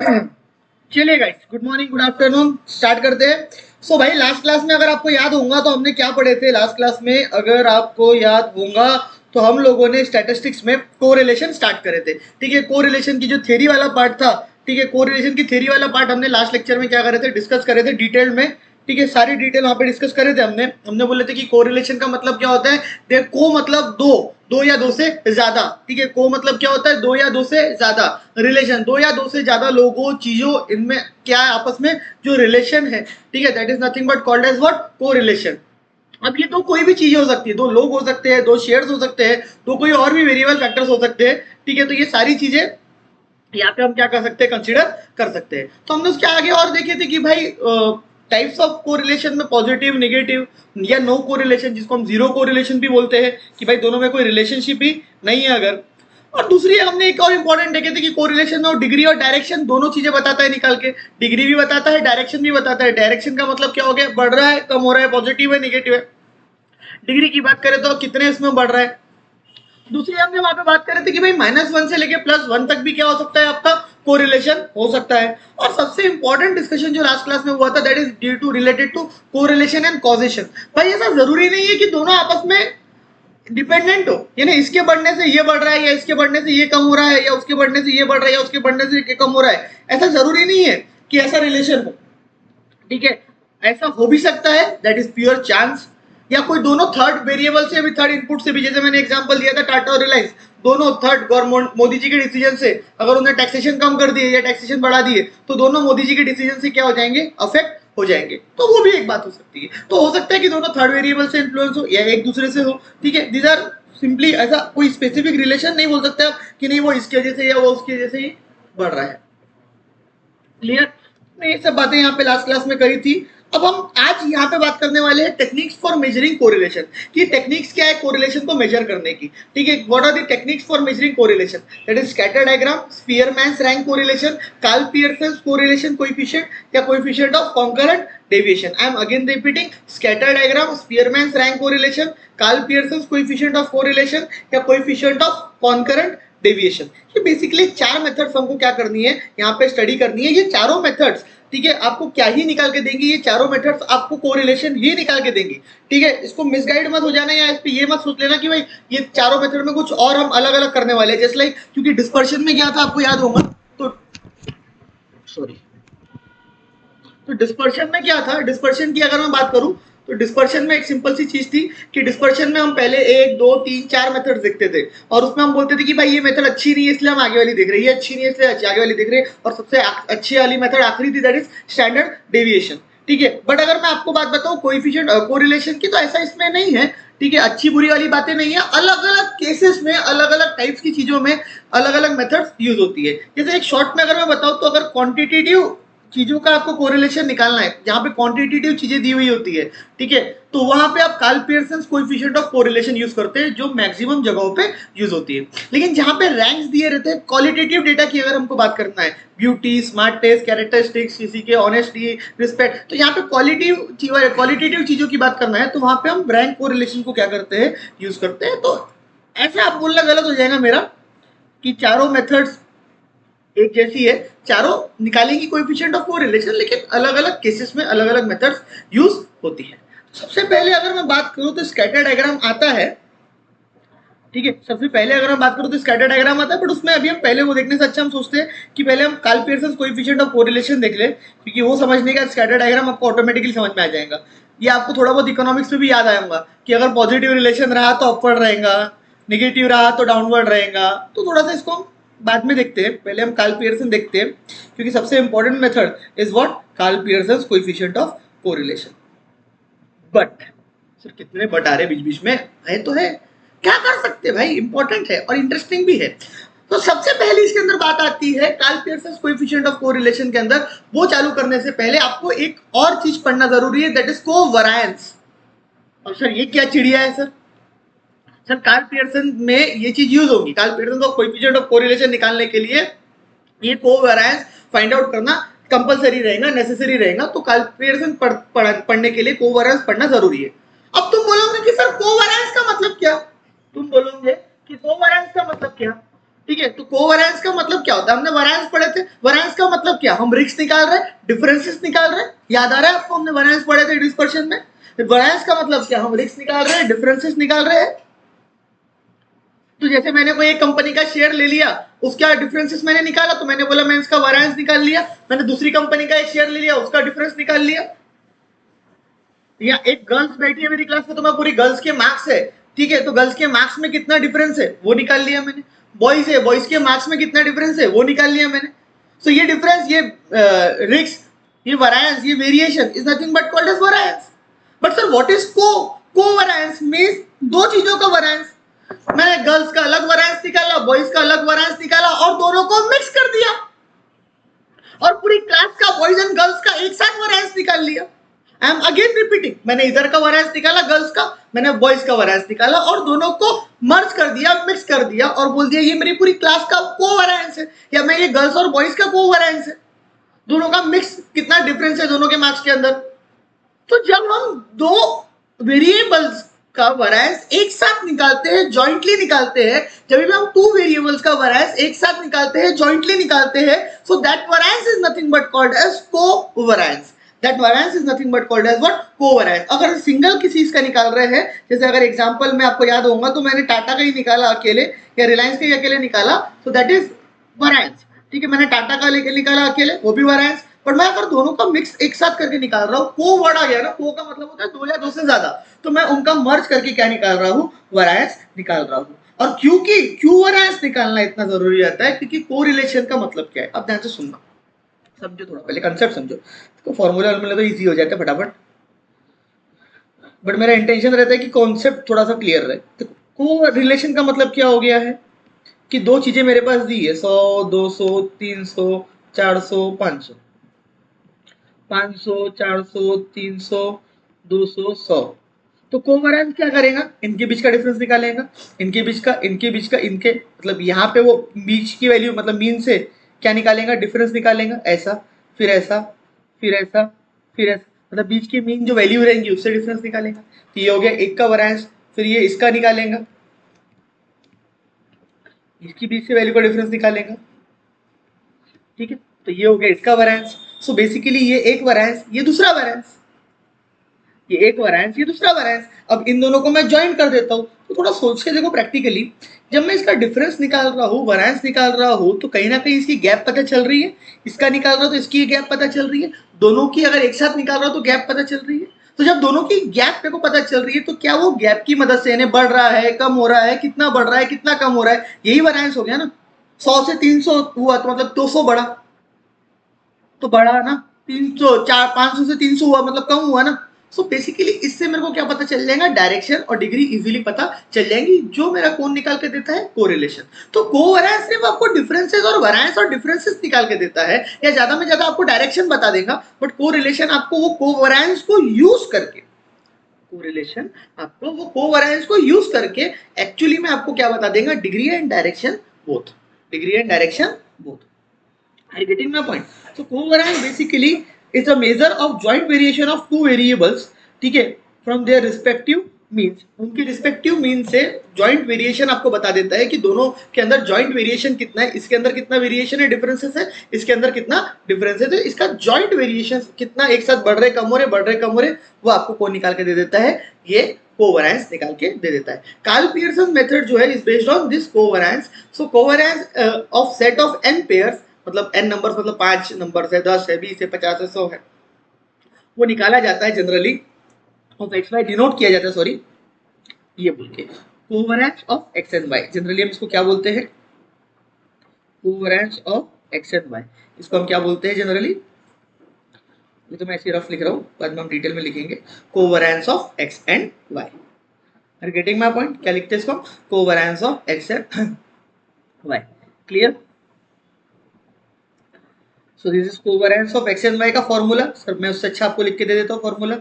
चलिए guys, good morning, good afternoon, start करते हैं। सो भाई, लास्ट क्लास में अगर आपको याद होगा तो हमने क्या पढ़े थे। लास्ट क्लास में अगर आपको याद होगा तो हम लोगों ने स्टैटिस्टिक्स में कोरिलेशन स्टार्ट करे थे। ठीक है, कोरिलेशन की जो थ्योरी वाला पार्ट था, ठीक है, कोरिलेशन की थ्योरी वाला पार्ट हमने लास्ट लेक्चर में क्या करे थे, डिस्कस करे थे डिटेल में। ठीक है, सारी डिटेल वहां पे डिस्कस करे थे हमने बोले थे कि कोरिलेशन का मतलब क्या होता है। देख, को मतलब दो, दो या दो से ज्यादा। ठीक है, को मतलब क्या होता है, दो या दो से ज्यादा। रिलेशन, दो या दो से ज्यादा लोगों चीजों इनमें क्या है आपस में जो रिलेशन है। ठीक है, that is nothing but called as what, correlation. अब ये तो कोई भी चीज हो सकती है, दो लोग हो सकते हैं, दो शेयर्स हो सकते हैं, दो कोई और भी वेरिएबल फैक्टर्स हो सकते हैं। ठीक है, तो ये सारी चीजें यहाँ पे हम क्या कर सकते हैं, कंसीडर कर सकते हैं। तो हमने उसके आगे और देखे थे कि भाई टाइप्स ऑफ कोरिलेशन में पॉजिटिव, नेगेटिव या नो कोरिलेशन, जिसको हम जीरो कोरिलेशन भी बोलते हैं कि भाई दोनों में कोई रिलेशनशिप ही नहीं है अगर। और दूसरी हमने एक और इंपॉर्टेंट देखे थे कि कोरिलेशन में डिग्री और डायरेक्शन दोनों चीजें बताता है निकाल के। डिग्री भी बताता है, डायरेक्शन भी बताता है। डायरेक्शन का मतलब क्या हो गया, बढ़ रहा है, कम हो रहा है, पॉजिटिव है, नेगेटिव है। डिग्री की बात करें तो कितने इसमें बढ़ रहा है। दूसरी हमने वहां पे बात कर रहे थे कि भाई -1 से लेके +1 तक भी क्या हो सकता है, आपका कोरिलेशन हो सकता है। और सबसे इंपॉर्टेंट डिस्कशन जो लास्ट क्लास में हुआ था, that is due to related to correlation and causation. भाई ऐसा जरूरी नहीं है कि दोनों आपस में डिपेंडेंट हो, यानी इसके बढ़ने से ये बढ़ रहा है या इसके बढ़ने से ये कम हो रहा है या उसके बढ़ने से ये बढ़ रहा है या उसके बढ़ने से ये कम हो रहा है। ऐसा जरूरी नहीं है कि ऐसा रिलेशन हो। ठीक है, ऐसा हो भी सकता है, दैट इज प्योर चांस। या कोई दोनों थर्ड वेरिएबल से भी, थर्ड इनपुट से भी, जैसे मैंने एग्जांपल दिया था टाटा और रिलायंस, दोनों थर्ड गवर्नमेंट मोदी जी के डिसीजन से अगर उन्होंने टैक्सेशन कम कर दिए या टैक्सेशन बढ़ा दिए तो दोनों मोदी जी के डिसीजन से क्या हो जाएंगे, अफेक्ट हो जाएंगे। तो वो भी एक बात हो सकती है। तो हो सकता है कि दोनों थर्ड वेरिएबल से इन्फ्लुएंस हो या एक दूसरे से हो। ठीक है, दीज आर सिंपली, ऐसा कोई स्पेसिफिक रिलेशन नहीं बोल सकते आप कि नहीं वो इसकी वजह से या वो उसकी वजह से ही बढ़ रहा है। क्लियर। मैं ये सब बातें यहाँ पे लास्ट क्लास में करी थी। अब हम आज यहाँ पे बात करने वाले हैं टेक्निक्स फॉर मेजरिंग कोरिलेशन, कि टेक्निक्स क्या है कोरिलेशन को मेजर करने की। ठीक है, what are the techniques for measuring correlation, that is scatter diagram, Spearman's rank correlation, Karl Pearson's correlation coefficient या coefficient of concurrent deviation. I am again repeating, scatter diagram, Spearman's rank correlation, Karl Pearson's coefficient of correlation या coefficient of concurrent deviation. ये basically चार methods हमको क्या करनी है, यहाँ पे स्टडी करनी है। ये चारों मेथड्स, ठीक है, आपको क्या ही निकाल के देंगी, ये चारों मेथड्स आपको कोरिलेशन ही निकाल के देंगी। ठीक है, इसको मिसगाइड मत हो जाना या इस पे ये मत सोच लेना कि भाई ये चारों मेथड में कुछ और हम अलग अलग करने वाले हैं। जैसे लाइक, क्योंकि डिस्पर्शन में क्या था आपको याद होगा, तो सॉरी, तो डिस्पर्शन में क्या था, डिस्पर्शन की अगर मैं बात करूं तो डिस्पर्शन में एक सिंपल सी चीज थी कि डिस्पर्शन में हम पहले 1 2 3 4 मेथड देखते थे और उसमें हम बोलते थे कि भाई ये मेथड अच्छी नहीं है इसलिए हम आगे वाली देख रहे हैं, ये अच्छी नहीं है इसलिए आगे वाली देख रहे हैं, और सबसे अच्छी वाली मेथड आखिरी थी, दैट इज स्टैंडर्ड डेविएशन। ठीक है, बट अगर मैं आपको बात बताऊं कोएफिशिएंट कोरिलेशन की, तो ऐसा इसमें नहीं है। ठीक है, अच्छी बुरी वाली बातें नहीं है, अलग अलग केसेस में अलग अलग टाइप्स की चीजों में अलग अलग मेथड्स यूज होती है। जैसे एक शॉर्ट में अगर मैं बताऊं तो अगर क्वांटिटेटिव चीजों का आपको कोरिलेशन निकालना है, जहां पे क्वांटिटेटिव चीजें दी हुई होती है, ठीक है, तो वहां पे आप Karl Pearson's coefficient of correlation use करते हैं, जो मैक्सिमम जगहों पे यूज होती है। लेकिन जहां पे रैंक्स दिए रहते हैं क्वालिटेटिव डेटा की, अगर हमको बात करना है, ब्यूटी, स्मार्टनेस, कैरेक्टरिस्टिक्स, किसी के ऑनेस्टी, रिस्पेक्ट, तो यहाँ पे क्वालिटेटिव चीजों की बात करना है तो वहां पे हम रैंक कोरिलेशन को क्या करते हैं, यूज करते हैं। तो ऐसे आप बोलना गलत हो जाएगा मेरा कि चारों मेथड्स एक जैसी है, चारों निकालेंगी कोएफिशिएंट ऑफ कोरिलेशन, लेकिन अलग अलग केसेस में अलग अलग मेथड्स यूज होती है। सबसे पहले अगर मैं बात करूं तो स्कैटर डायग्राम आता है। ठीक है, सबसे पहले अगर मैं बात करूं तो स्कैटर डायग्राम आता है, बट उसमें अभी हम पहले वो देखने से अच्छा हम सोचते हैं कि पहले हम Karl Pearson's coefficient of correlation देख ले, क्योंकि वो समझने का स्कैटर डायग्राम आपको ऑटोमेटिकली समझ में आ जाएगा। ये आपको थोड़ा बहुत इकोनॉमिक्स में भी याद आएगा कि अगर पॉजिटिव रिलेशन रहा तो अपवर्ड रहेगा, नेगेटिव रहा तो डाउनवर्ड रहेगा। तो थोड़ा सा इसको बाद में देखते हैं, पहले हम कार्ल पियर्सन देखते हैं, क्योंकि सबसे important method is what, Karl Pearson's coefficient of correlation. But sir कितने बट आ रहे बीच बीच में, है तो है, क्या कर सकते हैं भाई, इंपॉर्टेंट है और इंटरेस्टिंग भी है। तो सबसे पहले इसके अंदर बात आती है Karl Pearson's coefficient of correlation के अंदर, वो चालू करने से पहले आपको एक और चीज पढ़ना जरूरी है, दैट इज कोवैरियंस। और सर ये क्या चिड़िया है सर कार्ल पियर्सन में ये चीज यूज होगी, कार्ल पियर्सन का कोएफिशिएंट ऑफ कोरिलेशन निकालने के लिए ये कोवैरियंस फाइंड आउट करना कंपलसरी रहेगा, नेसेसरी रहेगा। तो कार्ल पियर्सन पढ़ने के लिए कोवैरियंस पढ़ना जरूरी है। अब तुम बोलोगे कि सर कोवैरियंस का मतलब क्या, तुम बोलोगे कि कोवैरियंस का मतलब क्या, ठीक है, तो कोवेरिएंस का मतलब क्या होता है, हमने वेरिएंस पढ़े थे, वेरिएंस का मतलब क्या, हम रिस्क निकाल रहे हैं, डिफरेंसेस निकाल रहे हैं, याद आ रहा है आपको, हमने वेरिएंस पढ़े थे डिस्पर्शन में। वेरिएंस का मतलब क्या, हम रिस्क निकाल रहे हैं, डिफरेंसेस निकाल रहे हैं। तो जैसे मैंने कोई एक कंपनी का शेयर ले लिया, उसका डिफरेंसेस मैंने निकाला, तो मैंने बोला मैं इसका वेरिएंस निकाल लिया। मैंने दूसरी कंपनी का एक शेयर ले लिया, उसका डिफरेंस निकाल लिया। या एक गर्ल्स बैठी है मेरी क्लास में, तो मैं पूरी गर्ल्स के मार्क्स है, ठीक है, तो गर्ल्स के मार्क्स में कितना डिफरेंस है वो निकाल लिया मैंने। बॉयज है, बॉयज के मार्क्स में कितना डिफरेंस है वो निकाल लिया मैंने। सो ये डिफरेंस, ये रिस्क, ये वेरिएंस, ये variation is nothing but called as variance. But sir what is covariance means दो चीजों का वेरिएंस। मैंने गर्ल्स का अलग वेरिएंस निकाला, बॉयज का अलग वेरिएंस निकाला और दोनों को मिक्स कर दिया और पूरी क्लास का बॉयज एंड गर्ल्स का एक साथ वेरिएंस निकाल लिया। आई एम अगेन रिपीटिंग, मैंने इधर का वेरिएंस निकाला गर्ल्स का, मैंने बॉयज का वेरिएंस निकाला और दोनों को मर्ज कर दिया, मिक्स कर दिया और बोल दिया ये मेरी पूरी क्लास का कोवेरिएंस है, या मैं ये गर्ल्स और बॉयज का कोवेरिएंस है। दोनों का मिक्स कितना डिफरेंस है दोनों के मार्क्स के अंदर। तो जब हम दो वेरिएबल्स का वेरिएंस एक साथ निकालते हैं, जॉइंटली निकालते हैं, जब भी हम टू वेरिएबल्स का वेरिएंस एक साथ निकालते हैं, जॉइंटली निकालते हैं, so that variance is nothing but called as covariance. That variance is nothing but called as what, covariance. अगर सिंगल किसी का निकाल रहे हैं, जैसे अगर एग्जांपल में आपको याद होगा तो मैंने टाटा का ही निकाला अकेले या रिलायंस का ही अकेले निकाला, सो दैट इज वेरिएंस। ठीक है, मैंने टाटा का लेके निकाला अकेले, वो भी वेरिएंस। पर मैं अगर दोनों का मिक्स एक साथ करके निकाल रहा हूँ, को वर्ड आ गया ना, को का मतलब होता है दो या दो से ज्यादा, तो मैं उनका मर्ज करके क्या निकाल रहा हूँ, वेरिएंस निकाल रहा हूँ। और क्योंकि क्यों वेरिएंस निकालना इतना जरूरी रहता है, क्योंकि कोरिलेशन का मतलब क्या है, अब ध्यान से सुनना, समझो थोड़ा पहले कंसेप्ट समझो, तो फॉर्मूला तो इजी हो जाता है फटाफट, बट मेरा इंटेंशन रहता है कि कॉन्सेप्ट थोड़ा सा क्लियर रहे। तो को रिलेशन का मतलब क्या हो गया है कि दो चीजें मेरे पास दी है, 100, 200, 300, 400, 500, 500, 400, 300, 200, 100। तो कोवेरिएंस क्या करेगा, इनके बीच का डिफरेंस निकालेगा, इनके बीच का, इनके बीच का, इनके मतलब यहाँ पे वो बीच की वैल्यू मतलब मीन से क्या निकालेगा, डिफरेंस निकालेगा, ऐसा फिर ऐसा फिर ऐसा फिर ऐसा, मतलब बीच की मीन जो वैल्यू रहेंगी उससे डिफरेंस निकालेगा। तो ये हो गया एक का वेरिएंस। फिर ये इसका निकालेगा, इसकी बीच से वैल्यू का डिफरेंस निकालेगा, ठीक है, तो ये हो गया इसका वेरिएंस। सो बेसिकली ये एक वेरिएंस, ये दूसरा वेरिएंस, ये एक वेरिएंस, ये दूसरा वेरिएंस। अब इन दोनों को मैं ज्वाइन कर देता हूँ, तो थोड़ा सोच के देखो प्रैक्टिकली, जब मैं इसका डिफरेंस निकाल रहा हूँ, वेरिएंस निकाल रहा हूँ, तो कहीं ना कहीं इसकी गैप पता चल रही है, इसका निकाल रहा हूँ तो इसकी गैप पता चल रही है, दोनों की अगर एक साथ निकाल रहा हूँ तो गैप पता चल रही है। तो जब दोनों की गैप मेरे को पता चल रही है, तो क्या वो गैप की मदद से यानी बढ़ रहा है, कम हो रहा है, कितना बढ़ रहा है, कितना कम हो रहा है, यही वेरिएंस हो गया ना। 100 से 300 हुआ तो मतलब 200 बढ़ा, तो बढ़ा ना, 300, 4, 500 से 300 हुआ मतलब कम हुआ ना। सो बेसिकली इससे मेरे को क्या पता चल जाएगा, डायरेक्शन और डिग्री इजीली पता चल जाएंगी, जो मेरा कौन निकाल के देता है, कोरिलेशन। तो कोवेरिएंस सिर्फ आपको डिफरेंसेस और वेरिएंस और डिफरेंसेस निकाल के देता है, या ज्यादा में ज्यादा आपको डायरेक्शन बता देगा, बट कोरिलेशन आपको वो कोवेरिएंस को यूज करके, कोरिलेशन आपको वो कोवेरिएंस को यूज करके एक्चुअली में आपको क्या बता देगा, degree and direction both, degree and direction both. Are you getting my point? So covariance basically is a measure of joint variation of two variables, ठीक है, from their respective means। उनके respective mean से joint variation आपको बता देता है कि दोनों के अंदर जॉइंट वेरिएशन कितना है, इसके अंदर कितना वेरिएशन है, डिफरेंसेस है, इसके अंदर कितना डिफरेंस है, तो इसका जॉइंट वेरिएशन कितना एक साथ बढ़ रहे कम हो रहे, बढ़ रहे कम हो रहे, वो आपको कौन निकाल के दे देता है, ये कोवेरिएंस निकाल के दे देता है। कार्ल पियर्सन मेथड जो है is based on this covariance. So covariance of set of n pairs, मतलब n नंबर मतलब 5 नंबर है, 10 है, 20 है, 50 है, 100 है, वो निकाला जाता है generally, of X Y denote किया जाता है, सॉरी ये बोल के, covariance of X and Y, generally हम इसको क्या बोलते हैं, covariance of X and Y, इसको हम क्या बोलते हैं जनरली, ये तो मैं ऐसे रफ लिख रहा हूँ, बाद में हम डिटेल में लिखेंगे, covariance of X and Y. Are getting my point, क्या लिखते हैं इसको, covariance of X and Y, clear. So this is covariance of X and Y का फॉर्मूला। सर मैं उससे अच्छा आपको लिख के दे देता हूँ फॉर्मूला।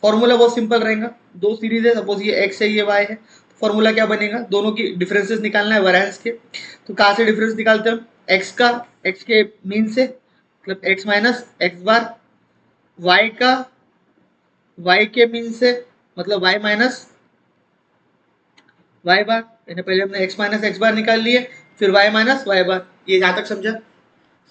फॉर्मूला बहुत सिंपल रहेगा, दो सीरीज है, सपोज ये एक्स है ये वाई है, फॉर्मूला क्या बनेगा, दोनों की डिफरेंसेस निकालना है वेरिएंस के। तो कहाँ से डिफरेंस निकालते हैं, एक्स का, एक्स के मीन से, मतलब एक्स माइनस एक्स बार, वाई का वाई के मीन से, मतलब वाई माइनस वाई बार, यानी पहले हमने एक्स माइनस एक्स बार निकाल लिए, फिर y माइनस वाई बार। ये जहाँ तक समझा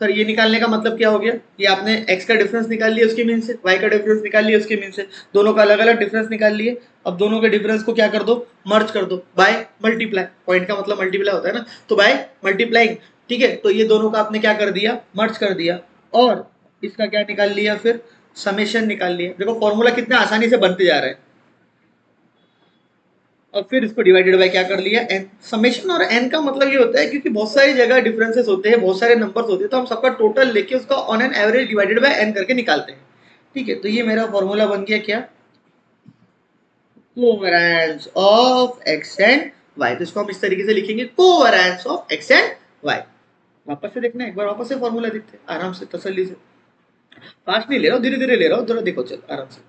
सर? ये निकालने का मतलब क्या हो गया? ये आपने x का डिफरेंस निकाल लिया उसके मीन से, y का डिफरेंस निकाल लिया उसके मीन से, दोनों का अलग अलग डिफरेंस निकाल लिए। अब दोनों के डिफरेंस को क्या कर दो? मर्ज कर दो बाय मल्टीप्लाई। पॉइंट का मतलब मल्टीप्लाई होता है ना, तो बाय मल्टीप्लाइंग। ठीक है, तो ये दोनों का आपने क्या कर दिया? मर्ज कर दिया। और इसका क्या निकाल लिया? फिर समेशन निकाल लिया। देखो फॉर्मूला कितना आसानी से बनते जा रहा है। और फिर इसको डिवाइडेड बाय क्या कर लिया? n। समेशन और n का मतलब ये होता है क्योंकि बहुत सारी जगह डिफरेंसेस होते हैं, बहुत सारे नंबर्स होते हैं, तो हम सबका टोटल लेके उसका on an average divided by n करके निकालते हैं। ठीक है, तो ये मेरा फॉर्मूला बन गया क्या? Covariance of x and y। तो इसको हम इस तरीके से लिखेंगे, covariance of x and y। वापस से देखना, एक बार वापस से फॉर्मूला देखते हैं आराम से, तसल्ली से। फास्ट नहीं ले रहा हूँ, धीरे धीरे ले रहा हूँ, जरा देखो, चल आराम से।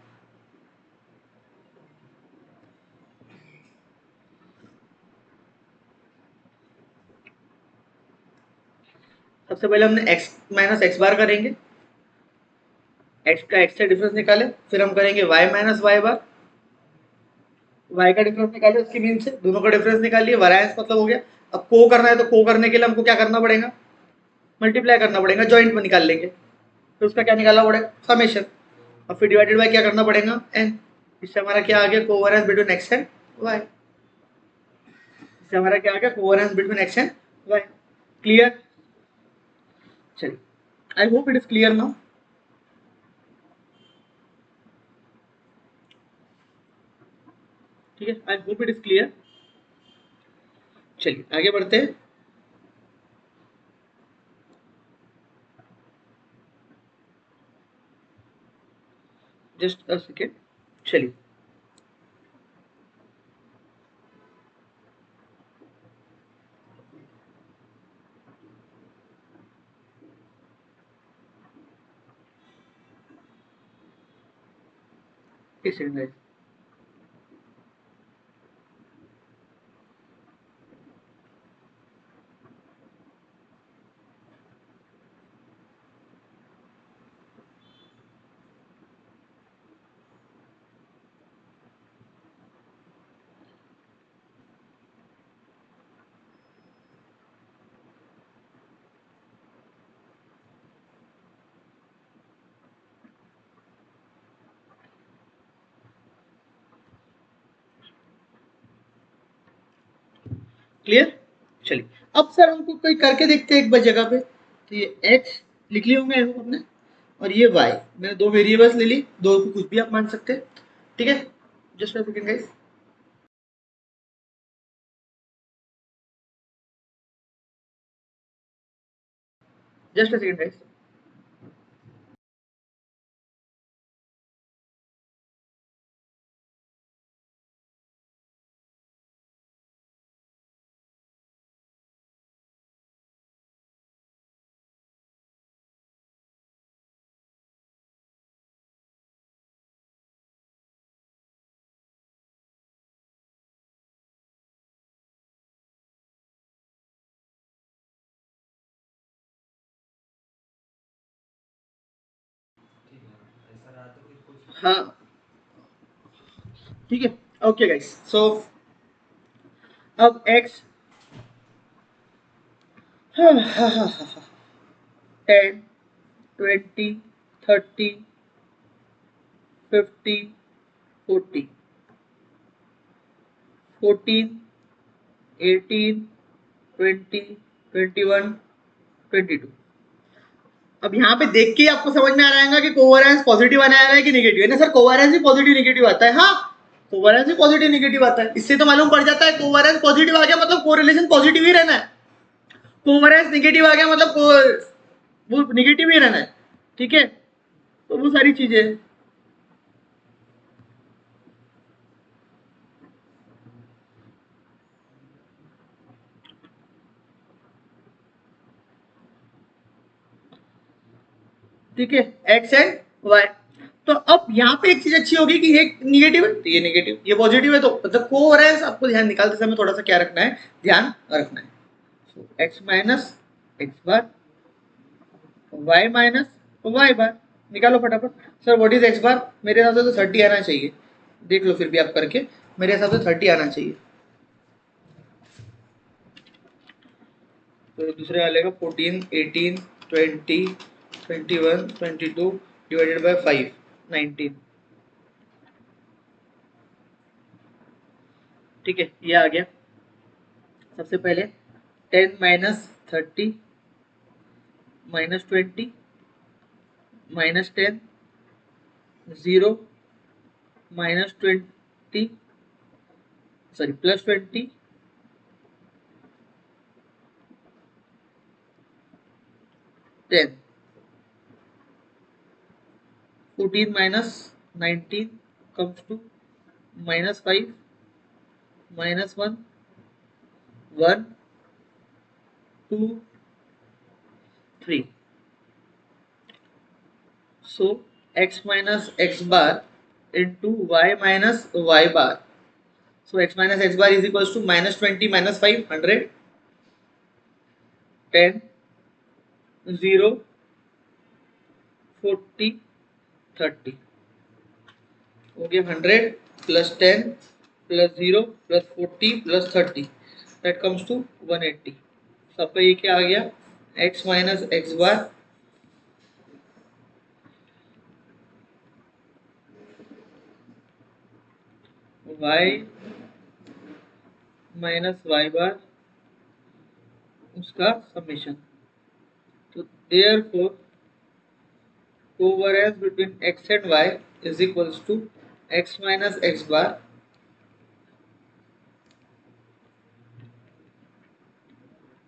सबसे पहले हमने x माइनस एक्स बार करेंगे, x का x से डिफरेंस निकाले, फिर हम करेंगे y माइनस वाई बार, y का डिफरेंस निकाले उसकी मीन से, दोनों का डिफरेंस निकाल लिए, वेरिएंस मतलब हो गया। अब को करना है तो को करने के लिए हमको क्या करना पड़ेगा? मल्टीप्लाई करना पड़ेगा, जॉइंट में निकाल लेंगे, फिर उसका क्या निकालना पड़ेगा? समेशन। और फिर डिवाइडेड बाय क्या करना पड़ेगा? n। इससे हमारा क्या आ गया? Covariance between x and y। इससे हमारा क्या आ गया? Covariance between x and y। Clear? चलिए, I hope it is clear now. ठीक है, I hope it is clear. चलिए आगे बढ़ते हैं। Just a second. चलिए, एक सेकंड। क्लियर? चलिए, अब सर हमको कोई करके देखते हैं एक बार जगह पे। तो ये x लिख लिए होंगे अपने, और ये y। मैंने दो वेरिएबल्स ले ली, दो को कुछ भी आप मान सकते हैं। ठीक है, just a second guys. Just a second guys. हाँ, ठीक है, ओके गाइस। सो अब x 10 20 30 50 40 14 18 20 21 22। अब यहाँ पे देख के ही आपको समझ में आ रहा है कि कोवेरिएंस पॉजिटिव आने आ रहा है कि नेगेटिव है ना सर? कोवेरिएंस भी पॉजिटिव नेगेटिव आता है। हाँ, कोवेरिएंस भी पॉजिटिव नेगेटिव आता है। इससे तो मालूम पड़ जाता है कोवेरिएंस पॉजिटिव आ गया मतलब कोरिलेशन पॉजिटिव ही रहना है, कोवेरिएंस नेगेटिव आ गया मतलब वो नेगेटिव ही रहना है। ठीक है, तो वो सारी चीजें। ठीक है, एक्स एंड वाई। तो अब यहाँ पे एक चीज अच्छी होगी कि ये निगेटिव है तो ये निगेटिव, ये पॉजिटिव है, तो मतलब कोवेरिएंस आपको ध्यान निकालते समय थोड़ा सा क्या रखना है? ध्यान रखना है। सो एक्स माइनस एक्स बार, वाई माइनस वाई बार। निकालो फटाफट। सर व्हाट इज एक्स बार? मेरे हिसाब से तो 30 आना चाहिए। देख लो फिर भी आप करके, मेरे हिसाब से 30 आना चाहिए। तो दूसरे वाले का 14, 18, 20, 21, 22 डिवाइडेड बाय 5, 19। ठीक है, ये आ गया। सबसे पहले 10 minus 30 minus 20 minus 10 0 minus 20 sorry plus 20 10 14 minus 19 comes to minus 5 minus 1 1 2 3. So x minus x bar into y minus y bar. So x minus x bar is equals to minus 20 minus 5 100 10 0 40 30 हो गया 100 plus 10 plus 0 plus 40 plus 30 that comes to 180. So आपका ये क्या आ गया x minus x bar y minus Y bar उसका summation. तो therefore covariance between x and y is equals to x minus x bar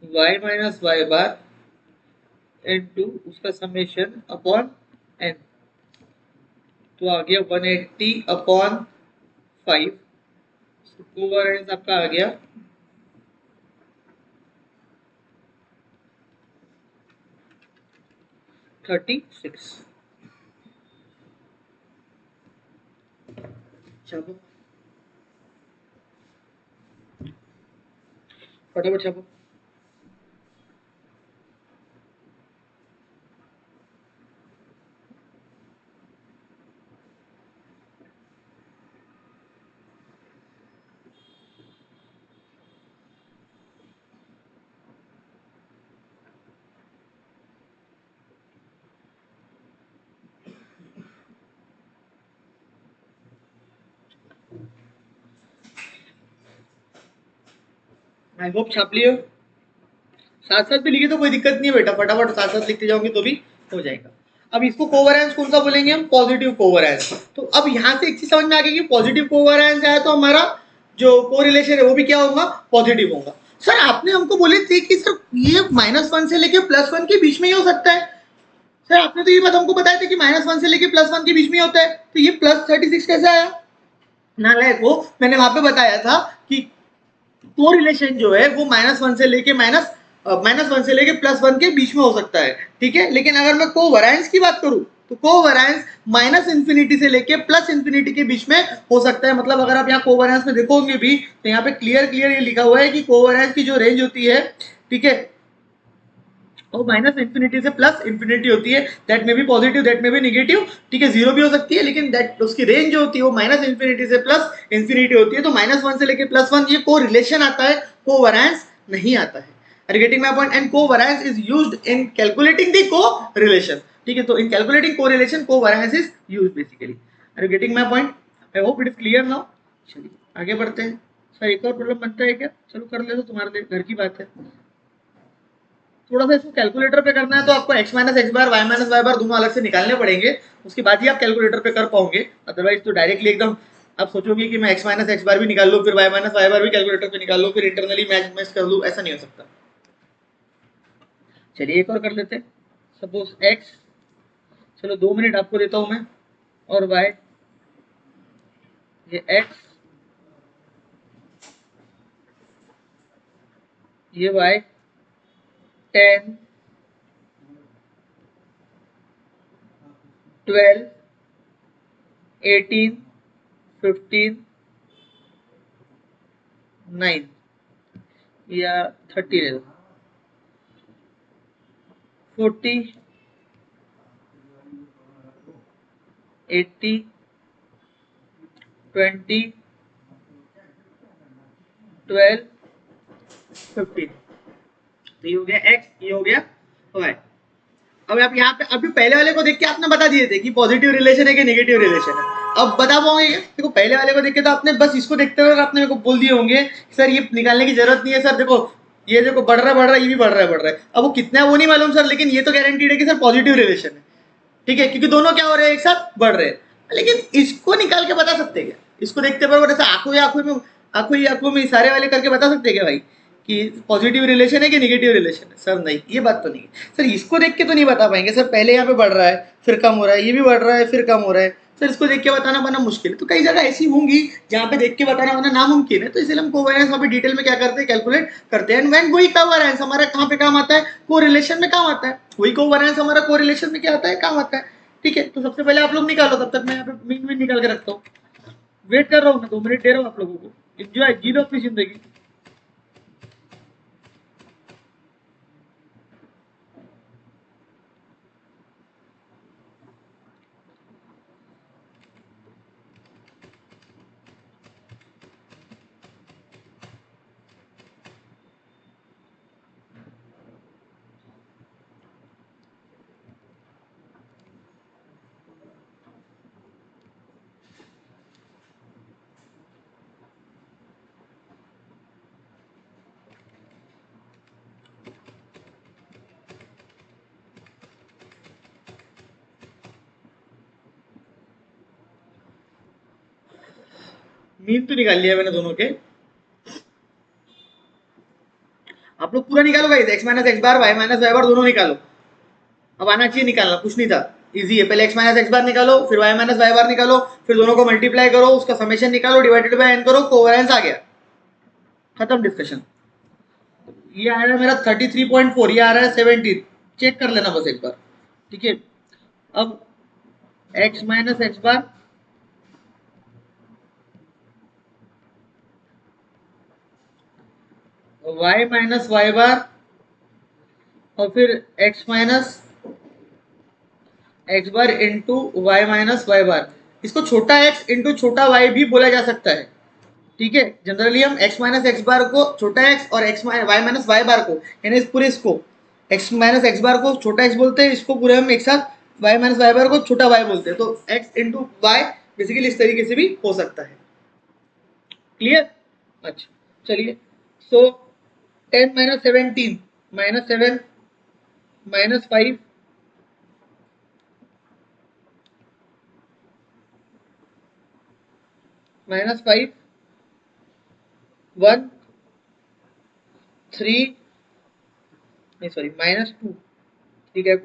y minus y bar into उसका summation upon n। तो आ गया 180 अपॉन 5। कोवेरिएंस आपका आ गया 36। छापो फटाफट छापो। I hope छाप लियो। साथ साथ भी लिखे तो कोई दिक्कत नहीं है बेटा, फटाफट साथ साथ लिखते जाओगे तो भी हो जाएगा। अब इसको कोवेरिएंस कौन सा बोलेंगे हम? Positive covariance. तो अब यहाँ से एक चीज समझ में आ गई कि पॉजिटिव कोवेरिएंस आया तो हमारा जो कोरिलेशन है वो भी क्या होगा? पॉजिटिव होगा। सर आपने हमको बोले थे कि सर ये -1 से लेके +1 के बीच में ही हो सकता है। सर आपने तो ये बात हमको बताया था कि -1 से लेके +1 के बीच में होता है, तो ये +36 कैसे आया? नालायक को मैंने वहां पे बताया था कि कोरिलेशन जो है वो -1 से लेके -1 से लेके +1 के बीच में हो सकता है। ठीक है, लेकिन अगर मैं कोवेरिएंस की बात करूं तो कोवेरिएंस -∞ से लेके +∞ के बीच में हो सकता है। मतलब अगर आप यहाँ कोवेरिएंस में देखोगे भी तो यहाँ पे क्लियर ये लिखा हुआ है कि कोवेरिएंस की जो रेंज होती है, ठीक है, वो -∞ से +∞ होती है। दैट में भी पॉजिटिव, दैट में भी नेगेटिव, ठीक है, जीरो भी हो सकती है, लेकिन दैट उसकी रेंज जो होती है वो -∞ से +∞ होती है। तो -1 से लेके +1 ये को रिलेशन आता है, कोवेरिएंस नहीं आता है। Are you getting my point? And covariance is used in calculating the correlation. ठीक है, तो in calculating correlation covariance is used basically. Are you getting my point? I hope it is clear now. चलिए आगे बढ़ते हैं। Sir एक और problem बनता है क्या? चलो कर ले, तो तुम्हारे लिए घर की बात है। थोड़ा सा इसको कैलकुलेटर पे करना है तो आपको x माइनस एक्स बार, y माइनस वाई बार दोनों अलग से निकालने पड़ेंगे, उसके बाद ही आप कैलकुलेटर पे कर पाओगे। अदरवाइज तो डायरेक्टली एकदम आप सोचोगे कि मैं x माइनस एक्स बार भी निकाल लूँ, फिर y माइनस वाई बार भी कैलकुलेटर पे निकाल लूँ, फिर इंटरनली मैच कर लूँ, ऐसा नहीं हो सकता। चलिए एक और कर लेते हैं। सपोज x, चलो 2 मिनट आपको देता हूं मैं, और y, ये x, ये y, 10 12 18 15 9 या 30 ले लो, 40 80 20 12 15। तो ये हो गया x, ये हो गया y। अब आप यहाँ पे अभी पहले वाले को देख के आपने बता दिए थे कि पॉजिटिव रिलेशन है कि नेगेटिव रिलेशन है। अब बता पाओगे क्या? देखो पहले वाले को देख के तो आपने बस इसको देखते हुए आपने मेरे को बोल दिए होंगे सर ये निकालने की जरूरत नहीं है सर, देखो ये देखो बढ़ रहा है, ये भी बढ़ रहा है। अब वो कितना है वो नहीं मालूम सर, लेकिन ये तो गारंटीड है कि सर पॉजिटिव रिलेशन है, ठीक है, क्योंकि दोनों क्या हो रहे हैं एक साथ बढ़ रहे हैं। लेकिन इसको निकाल के बता सकते क्या? इसको देखते बराबर ऐसा आंखों में इशारे वाले करके बता सकते क्या भाई कि पॉजिटिव रिलेशन है कि नेगेटिव रिलेशन है? सर नहीं, ये बात तो नहीं है सर, इसको देख के तो नहीं बता पाएंगे सर, पहले यहाँ पे बढ़ रहा है फिर कम हो रहा है, ये भी बढ़ रहा है फिर कम हो रहा है सर, इसको देख के बताना बना मुश्किल है। तो कई जगह ऐसी होंगी जहाँ पे देख के बताना बना नामुमकिन है, तो इसलिए हम कोवेरियंस वहाँ पे डिटेल में क्या करते हैं, कैलकुलेट करते हैं। एंड व्हेन वही कोवेरियंस हमारा कहाँ पे काम आता है, कोरिलेशन में काम आता है। वही कोवेरियंस हमारा कोरिलेशन में क्या आता है, काम आता है। ठीक है, तो सबसे पहले आप लोग निकालो, तब तक मैं यहाँ पे मीन निकाल के रखता हूँ। वेट कर रहा हूँ मैं, 2 मिनट दे रहा हूँ आप लोगों को, एंजॉय जी लो अपनी जिंदगी। मीन तो निकाल लिया मैंने दोनों के। आप लोग पूरा निकालो गाइस, x माइनस एक्स बार, y माइनस वाई बार दोनों निकालो। अब आना चाहिए निकालना, कुछ नहीं था, इजी है। पहले x माइनस एक्स बार निकालो, फिर y माइनस वाई बार निकालो, फिर दोनों को मल्टीप्लाई करो, उसका समेशन निकालो, डिवाइडेड बाय n करो, कोवेरियंस आ गया, खत्म डिस्कशन। ये आ रहा है मेरा 33.4, ये आ रहा है 17, चेक कर लेना बस एक बार, ठीक है। अब x माइनस एक्स बार y माइनस वाई बार और फिर x minus X bar into Y minus Y बार, इसको छोटा x इंटू छोटा y भी बोला जा सकता है, ठीक है। जनरली हम x माइनस एक्स बार को छोटा x और वाई माइनस वाई बार को, यानी इस पूरे इसको x माइनस एक्स बार को छोटा x बोलते हैं, इसको पूरे हम एक साथ y माइनस वाई बार को छोटा y बोलते हैं। तो x इंटू वाई बेसिकली इस तरीके से भी हो सकता है, क्लियर। अच्छा चलिए, सो 10 माइनस 17 माइनस 7 माइनस 5 माइनस 5 1 3 नहीं सॉरी माइनस 2, ठीक है।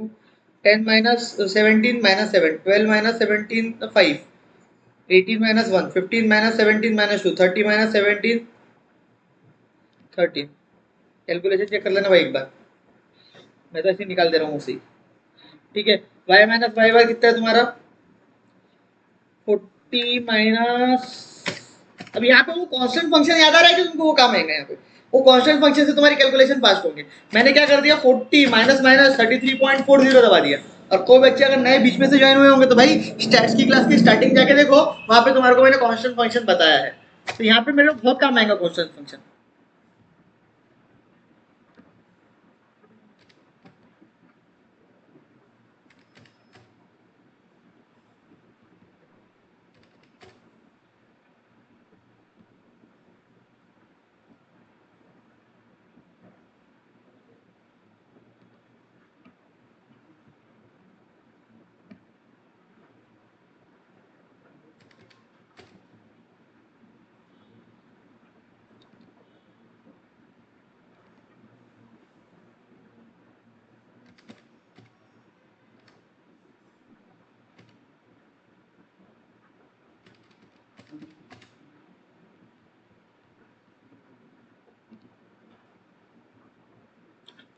10 minus 17 minus 7 12 minus 17 5 18 minus 1 15 minus 17 minus 2 30 minus 17 13। Calculation check कर लेना भाई एक बार, मैं तो ऐसे ही निकाल दे रहा हूँ उसी, ठीक है। y माइनस वाई बार कितना है तुम्हारा 40 माइनस, अब यहाँ पे वो कांस्टेंट फंक्शन याद आ रहा है कि तुमको, वो काम आएगा यहाँ पे, वो कांस्टेंट फंक्शन से तुम्हारी कैलकुलेशन फास्ट होंगे। मैंने क्या कर दिया 40 माइनस माइनस 33.40 दबा दिया। और कोई बच्चे अगर नए बीच में से ज्वाइन हुए होंगे तो भाई स्टैट्स की क्लास की स्टार्टिंग जाके देखो, वहां पे तुम्हारे को मैंने कांस्टेंट फंक्शन बताया है। तो यहाँ पे मेरे बहुत काम आएगा कांस्टेंट फंक्शन।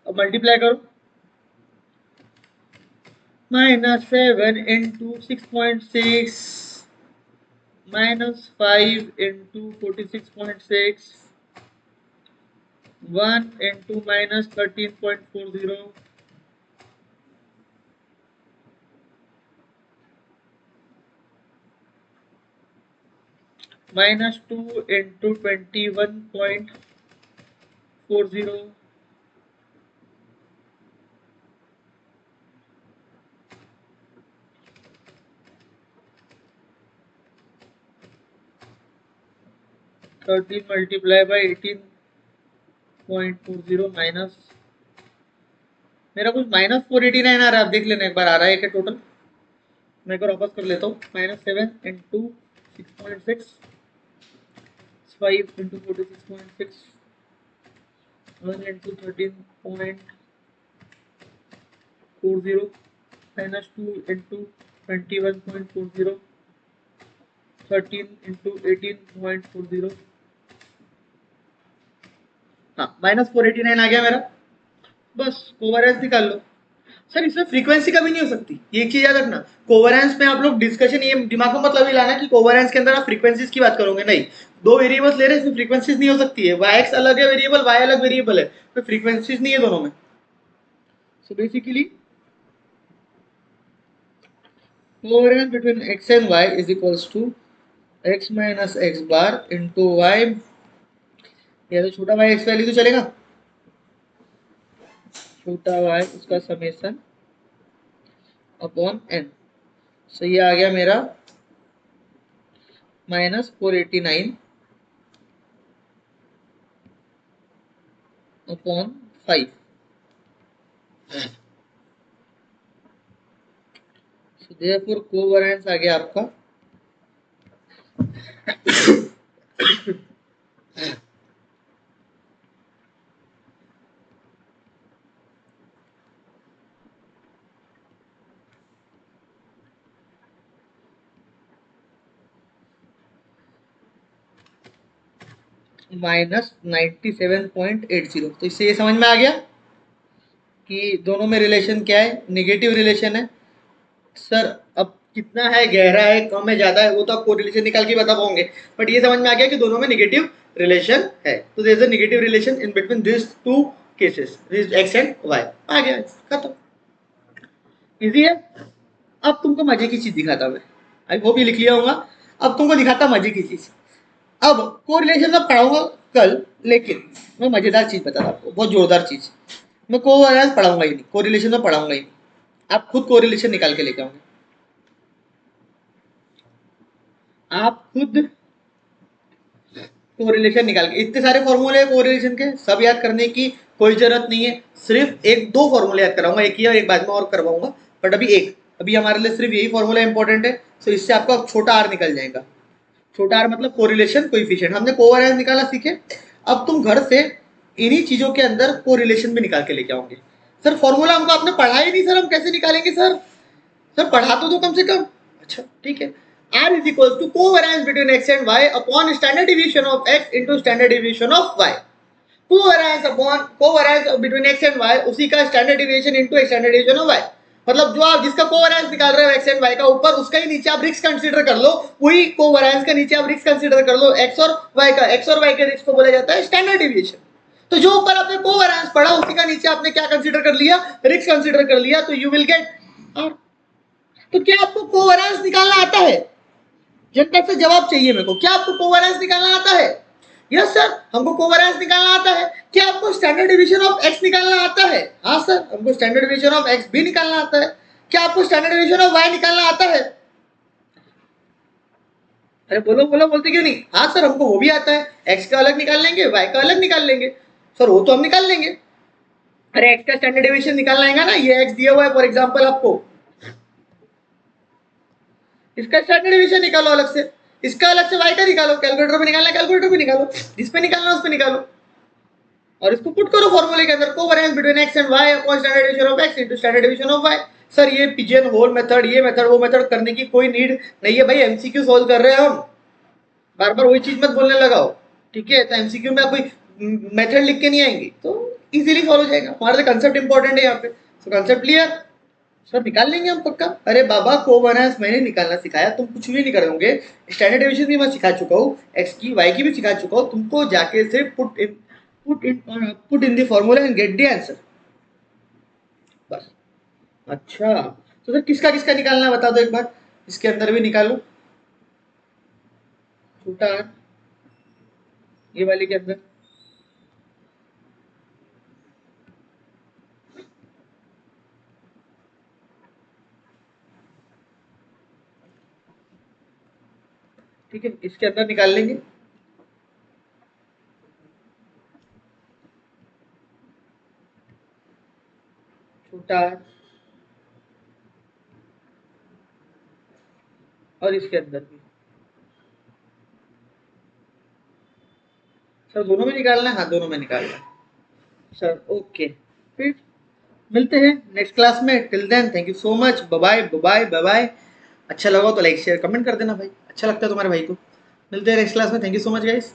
अब मल्टीप्लाई करो, minus 7 into 6.6 minus 5 into 46.6 1 into minus 13.40 minus 2 into 21.40 13 multiply by 18.40 minus, मेरा कुछ -489 आ रहा है, आप देख लेना एक बार आ रहा है क्या टोटल। मैं एक बार वापस कर लेता हूँ। -7 into 6.6, 5 into 46.6, 1 into 13.40, -2 into 21.40, 13 into 18.40। हाँ, -489 आ गया मेरा। बस कोवेरेंस निकाल लो। सर इसमें फ्रीक्वेंसी कभी नहीं हो सकती, ये एक चीज याद रखना। कोवेरेंस में आप लोग डिस्कशन ये दिमाग में मतलब ही लाना कि कोवेरेंस के अंदर आप फ्रीक्वेंसीज की बात करोगे, नहीं। दो वेरिएबल्स ले रहे हैं, इसमें फ्रीक्वेंसीज नहीं हो सकती है। वाई एक्स अलग है वेरिएबल, वाई अलग वेरिएबल है, तो फ्रीक्वेंसीज नहीं है दोनों में। So basically covariance between X and Y is equals to X minus X bar into Y, या तो छोटा वाई एक्स वैल्यू तो चलेगा, छोटा वाई उसका समेसन अपॉन एन। सो ये आ गया मेरा -489 अपॉन 5। सो देयरफॉर कोवेरिएंस आ गया आपका -97.80। तो इससे ये समझ में आ गया कि दोनों में रिलेशन क्या है, नेगेटिव रिलेशन है। सर अब कितना है, गहरा है, कम है, ज्यादा है, वो तो आप कोरिलेशन निकाल के बता पाओगे, बट ये समझ में आ गया कि दोनों में नेगेटिव रिलेशन है। तो there is a negative relation in between this two cases, this X and Y. आ गया, खत्म, इजी है। अब तुमको मजे की चीज दिखाता मैं, आई होप ये लिख लिया होगा। अब तुमको दिखाता मजे की चीज। अब कोरिलेशन में पढ़ाऊंगा कल, लेकिन मैं मजेदार चीज बताता आपको, बहुत जोरदार चीज। मैं कोवेरिएंस पढ़ाऊंगा ही नहीं, कोरिलेशन में पढ़ाऊंगा ही नहीं, आप खुद कोरिलेशन निकाल के लेके आओगे। आप खुद कोरिलेशन निकाल के, इतने सारे फॉर्मूले हैं कोरिलेशन के, सब याद करने की कोई जरूरत नहीं है। सिर्फ एक दो फॉर्मूले याद कराऊंगा, एक ही और एक बाद में और करवाऊंगा, बट अभी हमारे लिए सिर्फ यही फॉर्मूला इंपॉर्टेंट है। तो इससे आपका छोटा आर निकल जाएगा। छोटा आर मतलब कोरिलेशन कोएफिशिएंट। हमने कोवेरिएंस निकाला, सीखे। अब तुम घर से इन्हीं चीजों के अंदर कोरिलेशन भी निकाल के लेके आओगे। सर फॉर्मूला हमको आपने पढ़ा ही नहीं, सर हम कैसे निकालेंगे सर? सर पढ़ा तो दो कम से कम। अच्छा ठीक है। R is equals to covariance between x and y upon standard deviation of x into standard deviation of y. Covariance upon covariance between x and y उसी का standard deviation into standard deviation of y। मतलब जो आप जिसका covariance निकाल रहे हो x and y का, ऊपर उसका ही नीचे आप रिक्स कंसीडर कर लो, वही कोवेरिएंस का नीचे आप रिक्स कंसीडर कर लो x और y का। x और y के रिक्स को बोला जाता है स्टैंडर्ड डिविएशन। तो जो ऊपर आपने कोवेरिएंस पढ़ा उसी का नीचे आपने क्या कंसीडर कर लिया, रिक्स कंसीडर कर लिया, तो यू विल गेट R। तो क्या आपको कोवेरिएंस निकालना आता है? जनता से जवाब चाहिए मेरे को, क्या आपको कोवेरिएंस निकालना आता है? यस सर, हमको कोवेरिएंस निकालना आता है। क्या आपको स्टैंडर्ड डिवीजन ऑफ एक्स निकालना आता है? हाँ सर, हमको स्टैंडर्ड डिवीजन ऑफ एक्स भी निकालना आता है। क्या आपको स्टैंडर्ड डिवीजन ऑफ वाई निकालना आता है? अरे बोलो बोलो, बोलते क्यों नहीं? हाँ सर, हमको वो भी आता है। एक्स का अलग निकाल लेंगे, वाई का अलग निकाल लेंगे। सर वो तो हम निकाल लेंगे। अरे एक्स का स्टैंडर्ड डिवीजन निकालना है ना, ये एक्स दिया हुआ है फॉर एग्जाम्पल आपको, इसका स्टैंडर्ड डिवीजन निकालो अलग से, इसका अलग से वाई का निकालो, कैलकुलेटर पे निकालना कैलकुलेटर पे निकालो, जिस पे निकालना उस पे निकालो, और इसको पुट करो फॉर्मूले के अंदर, covariance between X and Y upon standard division of X into standard division of Y. Sir ये पिजन होल मेथड, ये मेथड वो मेथड करने की कोई नीड नहीं है भाई, एमसीक्यू सॉल्व कर रहे हैं हम, बार बार वही चीज मत बोलने लगाओ। ठीक है, तो एमसीक्यू में आप कोई मेथड लिख के नहीं आएंगी, तो इजीली सॉल्व हो जाएगा। हमारे लिए कंसेप्ट इंपॉर्टेंट है यहाँ पे, तो कंसेप्ट क्लियर। सर निकाल लेंगे हम पक्का। अरे बाबा कोवेरिएंस मैंने निकालना सिखाया, तुम कुछ भी नहीं करोगे। स्टैंडर्ड डिवीजन भी मैं सिखा चुका हूँ, एक्स की वाई की भी सिखा चुका हूँ, तुमको जाके से put in the formula and get the answer, बस। अच्छा, तो सर किसका किसका निकालना है बता दो एक बार, इसके अंदर भी निकालो, छोटा आर ये वाले के अंदर। ठीक है, इसके अंदर निकाल लेंगे। फुटार और इसके अंदर भी। सर दोनों में निकालना है? हाँ दोनों में निकालना है सर। ओके, फिर मिलते हैं नेक्स्ट क्लास में। Till then thank you so much, bye bye bye bye. अच्छा लगा तो लाइक शेयर कमेंट कर देना भाई, अच्छा लगता है तुम्हारे भाई को। मिलते हैं नेक्स्ट क्लास में, thank you so much guys.